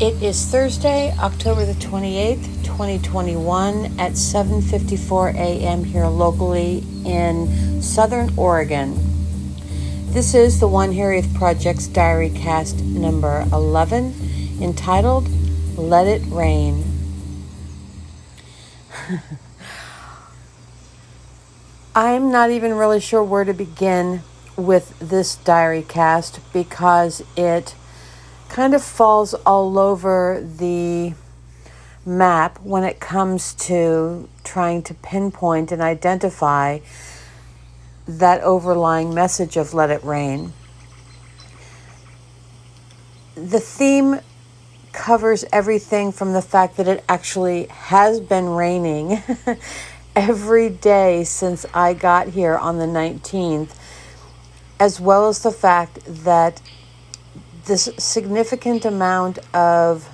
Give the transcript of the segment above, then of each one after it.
It is Thursday, October the 28th, 2021 at 7:54 a.m. here locally in Southern Oregon. This is the OneHiraethProject's DiaryCast number 11, entitled Let It Rain. I'm not even really sure where to begin with this DiaryCast because it kind of falls all over the map when it comes to trying to pinpoint and identify that overlying message of let it rain. The theme covers everything from the fact that it actually has been raining every day since I got here on the 19th, as well as the fact that this significant amount of,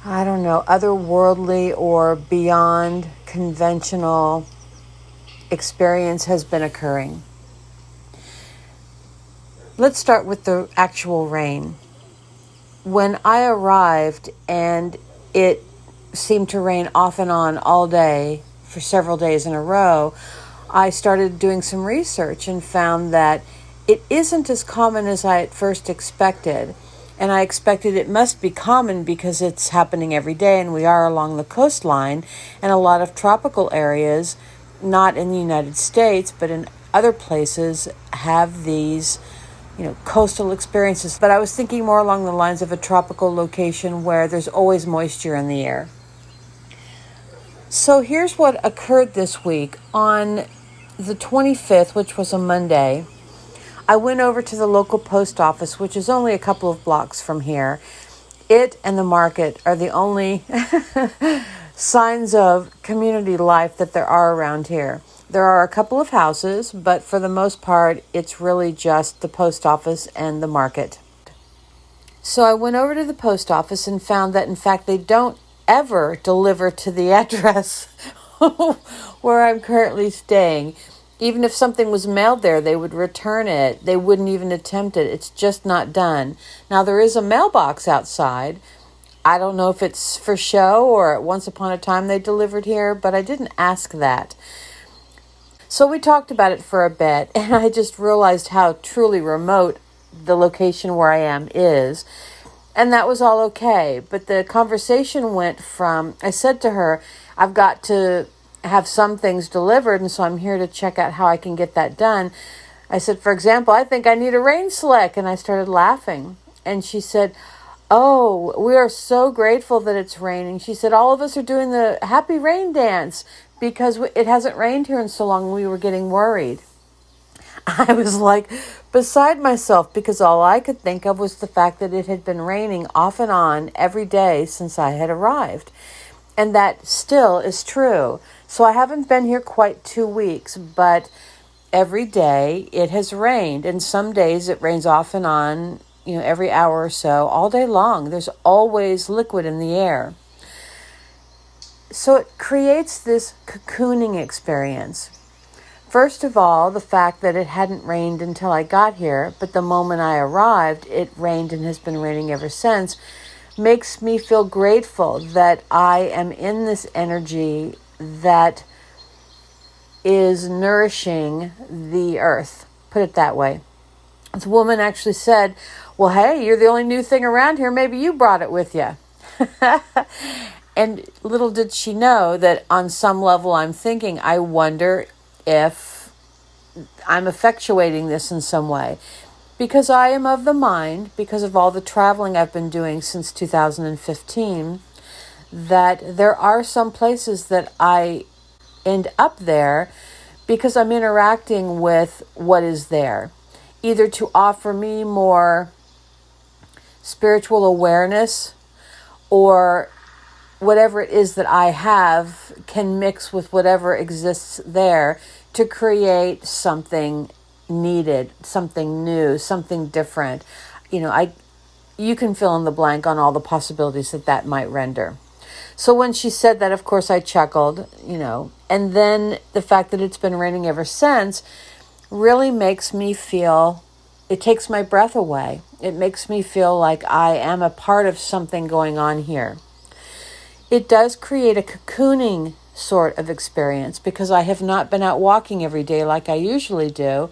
otherworldly or beyond conventional experience has been occurring. Let's start with the actual rain. When I arrived and it seemed to rain off and on all day for several days in a row, I started doing some research and found that it isn't as common as I at first expected. And I expected it must be common because it's happening every day and we are along the coastline, and a lot of tropical areas, not in the United States, but in other places, have these, coastal experiences. But I was thinking more along the lines of a tropical location where there's always moisture in the air. So here's what occurred this week. On the 25th, which was a Monday, I went over to the local post office, which is only a couple of blocks from here. It and the market are the only signs of community life that there are around here. There are a couple of houses, but for the most part, it's really just the post office and the market. So I went over to the post office and found that, in fact, they don't ever deliver to the address where I'm currently staying. Even if something was mailed there, they would return it. They wouldn't even attempt it. It's just not done. Now, there is a mailbox outside. I don't know if it's for show or once upon a time they delivered here, but I didn't ask that. So we talked about it for a bit, and I just realized how truly remote the location where I am is. And that was all okay. But the conversation went from, I said to her, I've got to have some things delivered, and so I'm here to check out how I can get that done. I said, for example, I think I need a rain slick, and I started laughing. And she said, oh, we are so grateful that it's raining. She said, all of us are doing the happy rain dance because it hasn't rained here in so long, we were getting worried. I was like beside myself because all I could think of was the fact that it had been raining off and on every day since I had arrived. And that still is true. So I haven't been here quite 2 weeks, but every day it has rained. And some days it rains off and on, every hour or so, all day long. There's always liquid in the air. So it creates this cocooning experience. First of all, the fact that it hadn't rained until I got here, but the moment I arrived, it rained and has been raining ever since, makes me feel grateful that I am in this energy that is nourishing the earth. Put it that way. This woman actually said, well, hey, you're the only new thing around here. Maybe you brought it with you. And little did she know that on some level I'm thinking, I wonder if I'm effectuating this in some way. Because I am of the mind, because of all the traveling I've been doing since 2015, that there are some places that I end up there because I'm interacting with what is there, either to offer me more spiritual awareness, or whatever it is that I have can mix with whatever exists there to create something needed, something new, something different. You can fill in the blank on all the possibilities that might render. So when she said that, of course, I chuckled, and then the fact that it's been raining ever since really makes me feel it takes my breath away. It makes me feel like I am a part of something going on here. It does create a cocooning sort of experience because I have not been out walking every day like I usually do.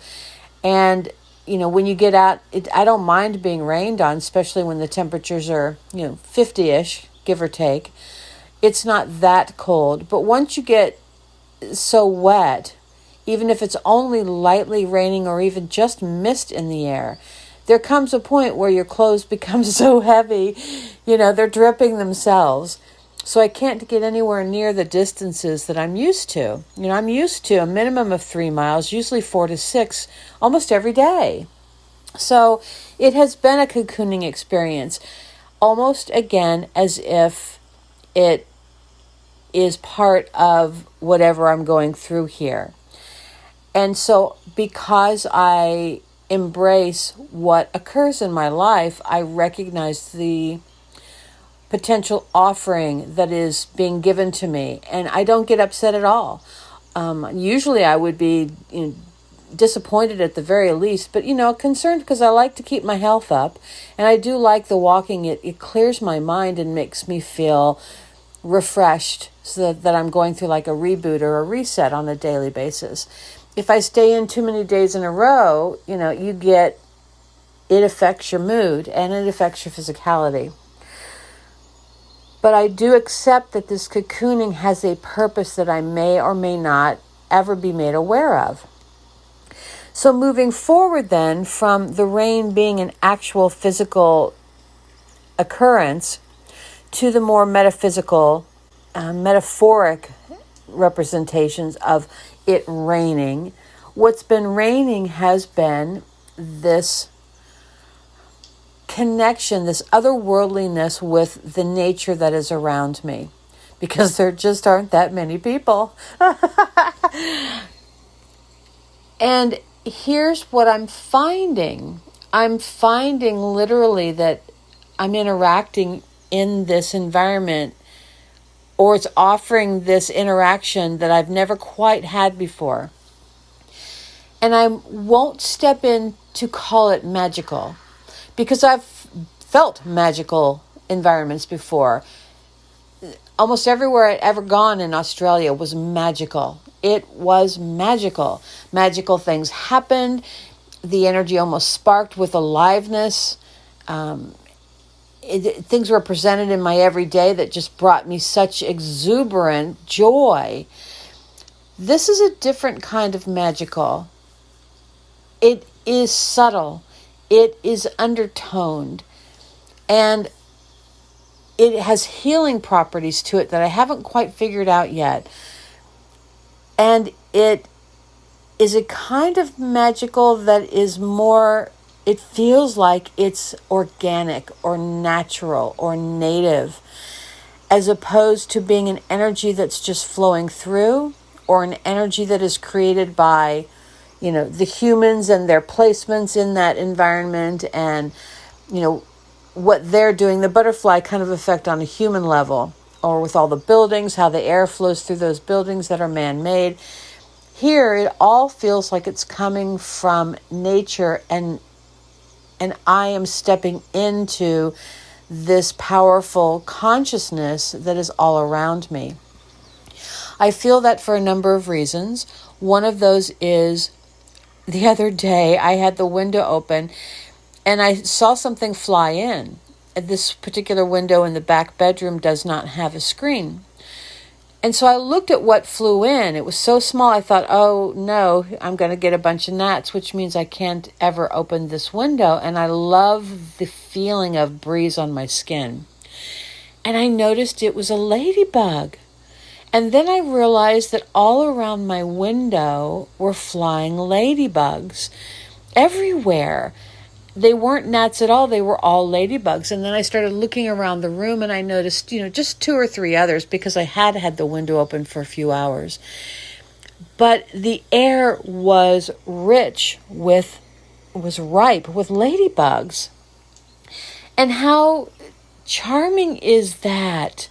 And, when you get out, I don't mind being rained on, especially when the temperatures are, 50-ish, give or take. It's not that cold. But once you get so wet, even if it's only lightly raining or even just mist in the air, there comes a point where your clothes become so heavy, they're dripping themselves. So I can't get anywhere near the distances that I'm used to. I'm used to a minimum of 3 miles, usually 4 to 6, almost every day. So it has been a cocooning experience, almost again as if it is part of whatever I'm going through here. And so because I embrace what occurs in my life, I recognize the potential offering that is being given to me, and I don't get upset at all. Usually I would be disappointed at the very least, but concerned because I like to keep my health up, and I do like the walking. It clears my mind and makes me feel refreshed, so that I'm going through like a reboot or a reset on a daily basis. If I stay in too many days in a row, it affects your mood and it affects your physicality. But I do accept that this cocooning has a purpose that I may or may not ever be made aware of. So moving forward then, from the rain being an actual physical occurrence to the more metaphysical, metaphoric representations of it raining, what's been raining has been this connection, this otherworldliness with the nature that is around me, because there just aren't that many people. And here's what I'm finding. I'm finding literally that I'm interacting in this environment, or it's offering this interaction that I've never quite had before. And I won't step in to call it magical, because I've felt magical environments before. Almost everywhere I'd ever gone in Australia was magical. It was magical. Magical things happened. The energy almost sparked with aliveness. Things were presented in my everyday that just brought me such exuberant joy. This is a different kind of magical. It is subtle. It is undertoned, and it has healing properties to it that I haven't quite figured out yet. And it is a kind of magical that is more, it feels like it's organic or natural or native, as opposed to being an energy that's just flowing through, or an energy that is created by the humans and their placements in that environment, and, what they're doing, the butterfly kind of effect on a human level, or with all the buildings, how the air flows through those buildings that are man-made. Here, it all feels like it's coming from nature, and I am stepping into this powerful consciousness that is all around me. I feel that for a number of reasons. One of those is, the other day, I had the window open and I saw something fly in. This particular window in the back bedroom does not have a screen. And so I looked at what flew in. It was so small, I thought, oh no, I'm going to get a bunch of gnats, which means I can't ever open this window. And I love the feeling of breeze on my skin. And I noticed it was a ladybug. And then I realized that all around my window were flying ladybugs everywhere. They weren't gnats at all. They were all ladybugs. And then I started looking around the room and I noticed, just 2 or 3 others, because I had had the window open for a few hours. But the air was ripe with ladybugs. And how charming is that?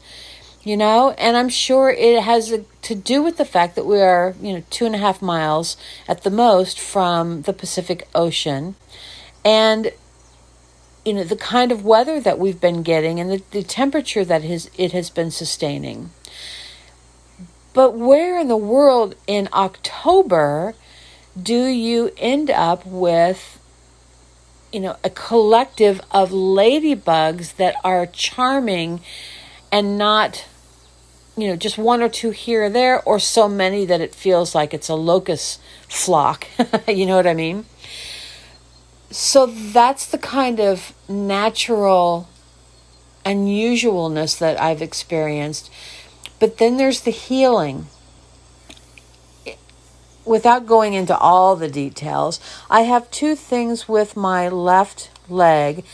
And I'm sure it has to do with the fact that we are, 2.5 miles at the most from the Pacific Ocean. And, the kind of weather that we've been getting and the temperature that it has been sustaining. But where in the world in October do you end up with, a collective of ladybugs that are charming and not, just one or two here or there, or so many that it feels like it's a locust flock. You know what I mean? So that's the kind of natural unusualness that I've experienced. But then there's the healing. Without going into all the details, I have two things with my left leg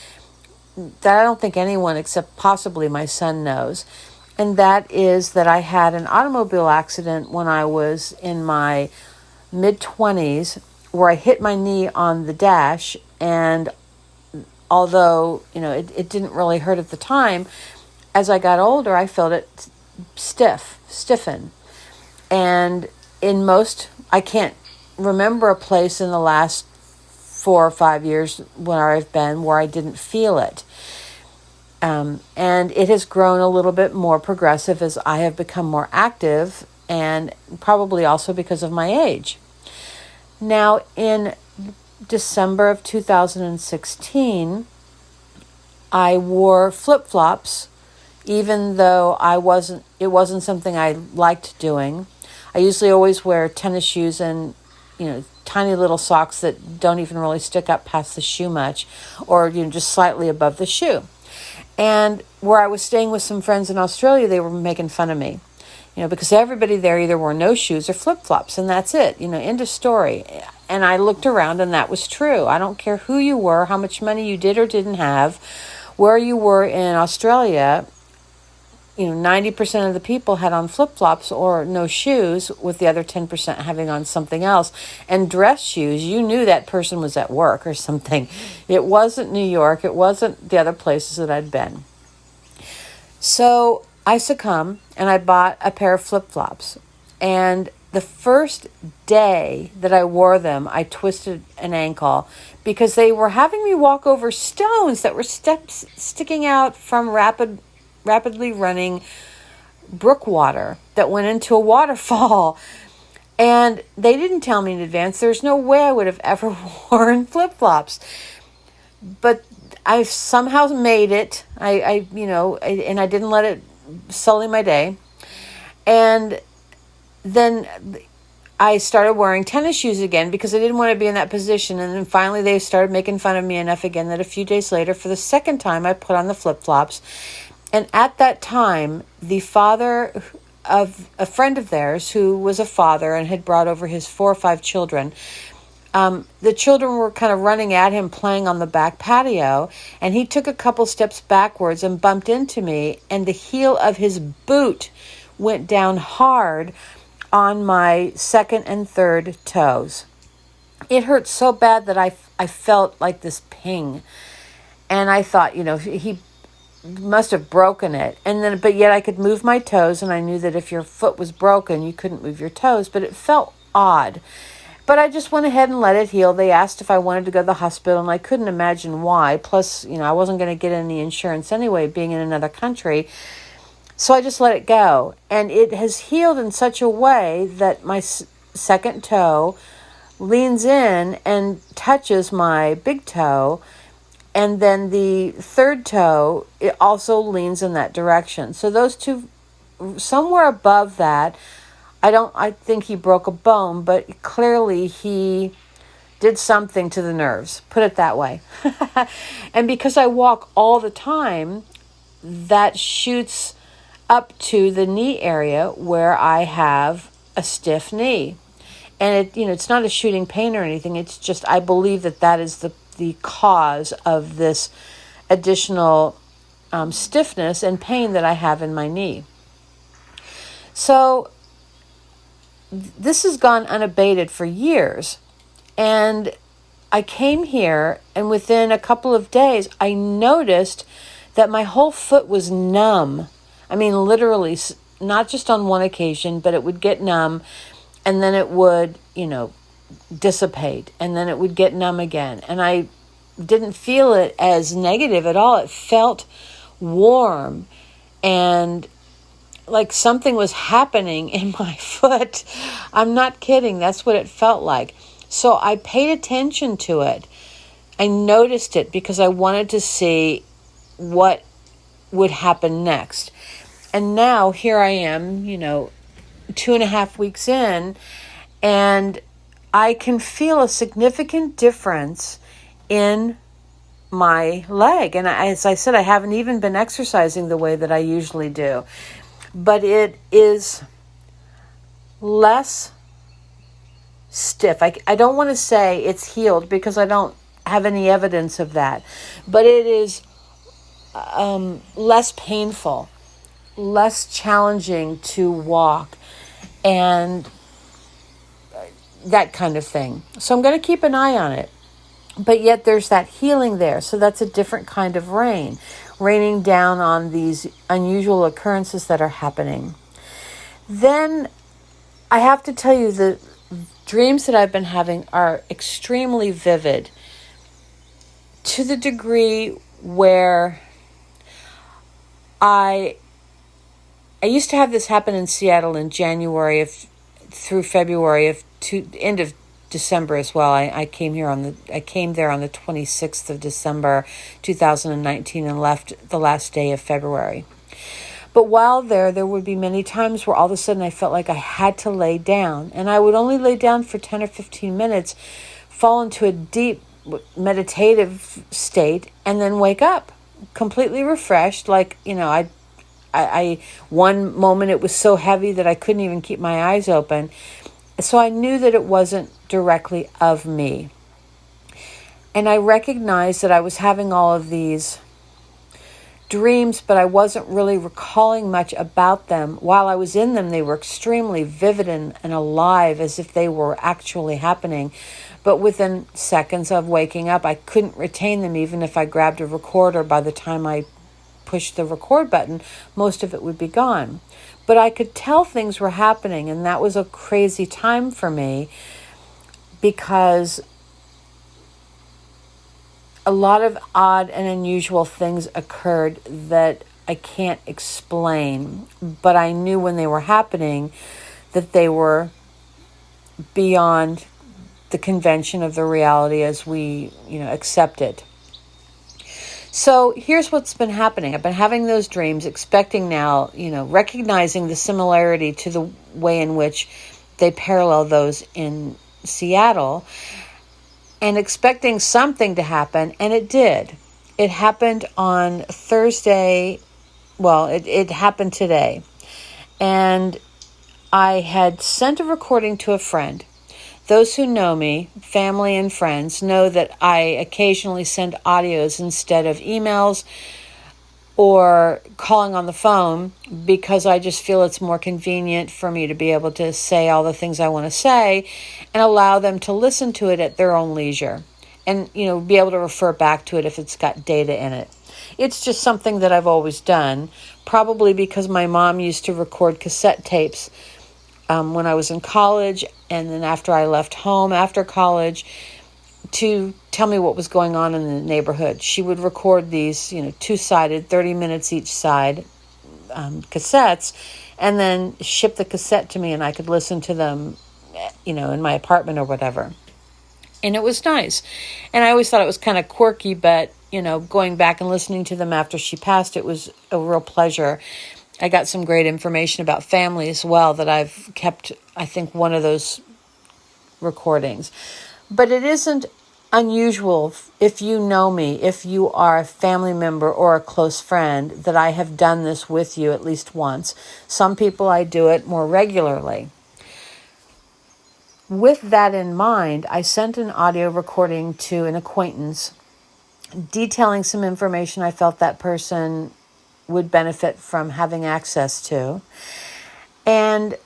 that I don't think anyone except possibly my son knows. And that is that I had an automobile accident when I was in my mid-20s where I hit my knee on the dash. And although, it didn't really hurt at the time, as I got older, I felt it stiffen. And I can't remember a place in the last 4 or 5 years where I've been where I didn't feel it. And it has grown a little bit more progressive as I have become more active, and probably also because of my age. Now, in December of 2016, I wore flip-flops, even though it wasn't something I liked doing. I usually always wear tennis shoes and, tiny little socks that don't even really stick up past the shoe much, or, just slightly above the shoe. And where I was staying with some friends in Australia, they were making fun of me, because everybody there either wore no shoes or flip-flops, and that's it, end of story. And I looked around, and that was true. I don't care who you were, how much money you did or didn't have, where you were in Australia, 90% of the people had on flip-flops or no shoes, with the other 10% having on something else. And dress shoes, you knew that person was at work or something. It wasn't New York. It wasn't the other places that I'd been. So I succumbed, and I bought a pair of flip-flops. And the first day that I wore them, I twisted an ankle because they were having me walk over stones that were sticking out from rapidly running brook water that went into a waterfall. And they didn't tell me in advance. There's no way I would have ever worn flip-flops. But I somehow made it. And I didn't let it sully my day. And then I started wearing tennis shoes again because I didn't want to be in that position. And then finally they started making fun of me enough again that a few days later, for the second time, I put on the flip-flops. And at that time, the father of a friend of theirs, who was a father and had brought over his 4 or 5 children, the children were kind of running at him, playing on the back patio, and he took a couple steps backwards and bumped into me, and the heel of his boot went down hard on my second and third toes. It hurt so bad that I felt like this ping, and I thought, he must have broken it. But yet I could move my toes, and I knew that if your foot was broken, you couldn't move your toes, but it felt odd. But I just went ahead and let it heal. They asked if I wanted to go to the hospital, and I couldn't imagine why. Plus, I wasn't going to get any insurance anyway, being in another country. So I just let it go. And it has healed in such a way that my second toe leans in and touches my big toe. And then the third toe, it also leans in that direction. So those two, somewhere above that, I think he broke a bone, but clearly he did something to the nerves, put it that way. And because I walk all the time, that shoots up to the knee area where I have a stiff knee. And it's not a shooting pain or anything. It's just, I believe that is the cause of this additional stiffness and pain that I have in my knee. So this has gone unabated for years. And I came here, and within a couple of days, I noticed that my whole foot was numb. I mean, literally, not just on one occasion, but it would get numb, and then it would, dissipate, and then it would get numb again. And I didn't feel it as negative at all. It felt warm and like something was happening in my foot. I'm not kidding. That's what it felt like. So I paid attention to it. I noticed it because I wanted to see what would happen next. And now here I am, 2.5 weeks in, and I can feel a significant difference in my leg. And as I said, I haven't even been exercising the way that I usually do. But it is less stiff. I don't want to say it's healed because I don't have any evidence of that. But it is less painful, less challenging to walk, and that kind of thing. So I'm going to keep an eye on it. But yet there's that healing there. So that's a different kind of raining down on these unusual occurrences that are happening. Then I have to tell you, the dreams that I've been having are extremely vivid, to the degree where I used to have this happen in Seattle in January through February to end of December as well. I came there on the 26th of December 2019 and left the last day of February. But while there would be many times where all of a sudden I felt like I had to lay down, and I would only lay down for 10 or 15 minutes, fall into a deep meditative state, and then wake up completely refreshed. Like, I one moment it was so heavy that I couldn't even keep my eyes open. So I knew that it wasn't directly of me. And I recognized that I was having all of these dreams, but I wasn't really recalling much about them. While I was in them, they were extremely vivid and alive, as if they were actually happening. But within seconds of waking up, I couldn't retain them. Even if I grabbed a recorder, by the time I pushed the record button, most of it would be gone. But I could tell things were happening, and that was a crazy time for me because a lot of odd and unusual things occurred that I can't explain, but I knew when they were happening that they were beyond the convention of the reality as we, accept it. So here's what's been happening. I've been having those dreams, expecting now, recognizing the similarity to the way in which they parallel those in Seattle, and expecting something to happen, and it did. It happened on Thursday. Well, it happened today. And I had sent a recording to a friend. Those who know me, family and friends, know that I occasionally send audios instead of emails or calling on the phone, because I just feel it's more convenient for me to be able to say all the things I want to say and allow them to listen to it at their own leisure and, be able to refer back to it if it's got data in it. It's just something that I've always done, probably because my mom used to record cassette tapes when I was in college, and then after I left home after college, to tell me what was going on in the neighborhood. She would record these, two-sided, 30 minutes each side cassettes, and then ship the cassette to me, and I could listen to them, in my apartment or whatever. And it was nice. And I always thought it was kind of quirky, but, going back and listening to them after she passed, it was a real pleasure. I got some great information about family as well that I've kept, I think, one of those recordings. But it isn't unusual, if you know me, if you are a family member or a close friend, that I have done this with you at least once. Some people I do it more regularly. With that in mind, I sent an audio recording to an acquaintance detailing some information I felt that person would benefit from having access to, and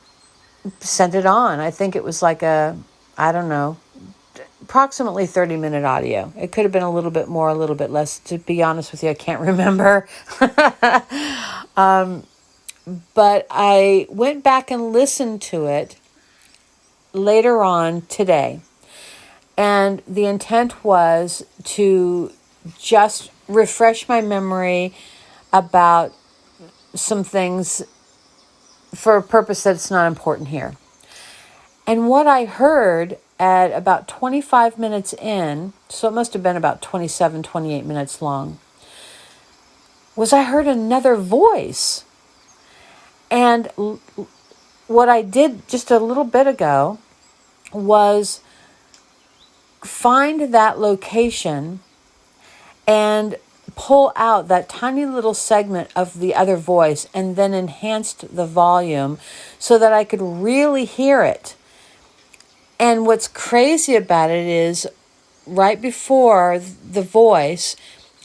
sent it on. I think it was like approximately 30-minute audio. It could have been a little bit more, a little bit less. To be honest with you, I can't remember. But I went back and listened to it later on today. And the intent was to just refresh my memory about some things for a purpose that's not important here. And what I heard at about 25 minutes in, so it must have been about 27, 28 minutes long, was I heard another voice. And what I did just a little bit ago was find that location and pull out that tiny little segment of the other voice and then enhanced the volume so that I could really hear it. And what's crazy about it is right before the voice,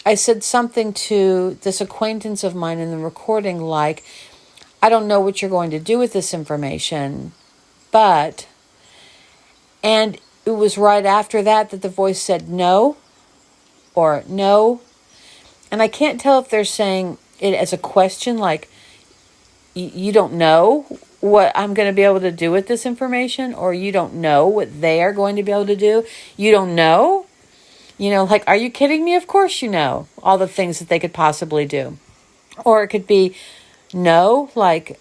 I said something to this acquaintance of mine in the recording like, I don't know what you're going to do with this information, but, and it was right after that the voice said no or no. And I can't tell if they're saying it as a question, like, you don't know what I'm going to be able to do with this information, or you don't know what they are going to be able to do. You don't know? Like, are you kidding me? Of course you know all the things that they could possibly do. Or it could be, no, like,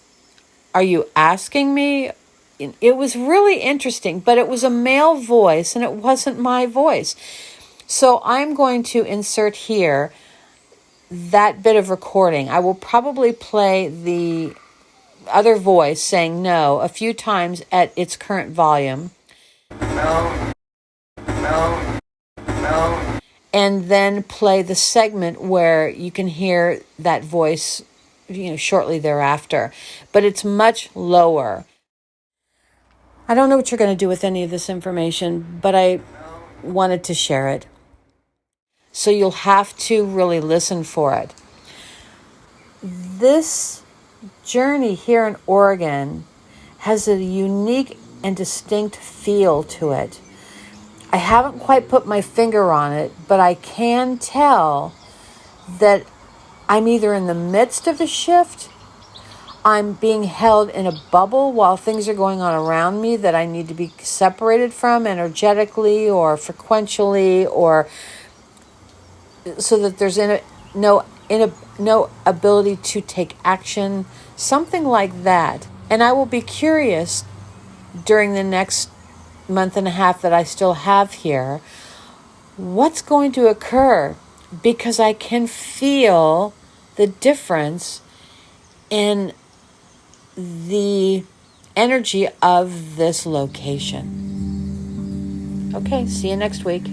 are you asking me? It was really interesting, but it was a male voice and it wasn't my voice. So I'm going to insert here that bit of recording. I will probably play the other voice saying no a few times at its current volume. No, no, no. And then play the segment where you can hear that voice, shortly thereafter. But it's much lower. I don't know what you're going to do with any of this information, but I wanted to share it. So you'll have to really listen for it. This journey here in Oregon has a unique and distinct feel to it. I haven't quite put my finger on it, but I can tell that I'm either in the midst of a shift, I'm being held in a bubble while things are going on around me that I need to be separated from energetically or frequentially, or so that there's no ability to take action, something like that. And I will be curious during the next month and a half that I still have here, what's going to occur, because I can feel the difference in the energy of this location. Okay, see you next week.